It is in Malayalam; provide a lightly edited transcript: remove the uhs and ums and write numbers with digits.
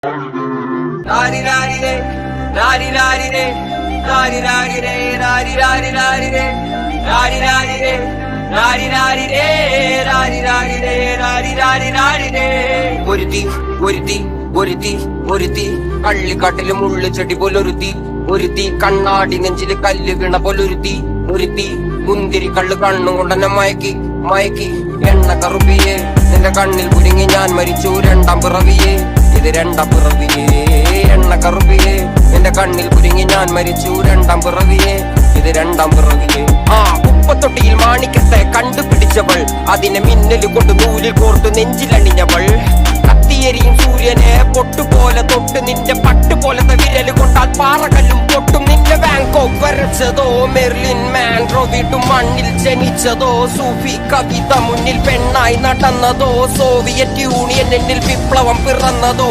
Rari rari re, rari rari re, rari rari re, rari rari rari re, rari rari re, rari rari re, rari rari re, rari rari rari re. ഒരുത്തി ഒരുത്തി ഒരുത്തി ഒരുത്തി കള്ളിക്കാട്ടില് മുള്ളു ചെടി പോലൊരുത്തി ഒരുത്തി കണ്ണാടി നെഞ്ചില് കല്ല് വീണ പോലൊരുത്തി ഒരുത്തി മുന്തിരി കള്ള് കണ്ണും കൊണ്ടെന്നെ മയക്കി മയക്കി എണ്ണ കറുപ്പിയെ നിന്റെ കണ്ണിൽ കുരുങ്ങി ഞാൻ മരിച്ചു രണ്ടാം പിറവിയെ ഇത് രണ്ടാം പിറവിയെ എണ്ണ കറുപ്പിയെ നിന്റെ കണ്ണിൽ കുരുങ്ങി ഞാൻ മരിച്ചു രണ്ടാം പിറവിയെ ഇത് രണ്ടാം പിറവിയെ ഉപ്പത്തൊട്ടിയിൽ മാണിക്കത്തെ കണ്ടുപിടിച്ചവൾ അതിനെ മിന്നല് കൊണ്ട് നൂലിൽ കോർത്തു നെഞ്ചിലണിഞ്ഞവൾ കത്തിയെരിയും സൂര്യനെ പൊട്ടുപോലെ തൊട്ട് നിന്റെ പട്ടുപോലത്തെ വിരല് കൊണ്ടാൽ പാറകല്ലും പൊട്ടും നിന്റെ ബാങ്കോക്ക് വരച്ചതോ മെർലിൻ മാൻഡ്രോ വീട്ടും മണ്ണിൽ ജനിച്ചതോ സൂഫി കവിത മുന്നിൽ പെണ്ണായി നടന്നതോ സോവിയറ്റ് യൂണിയൻ എന്നിൽ വിപ്ലവം പിറന്നതോ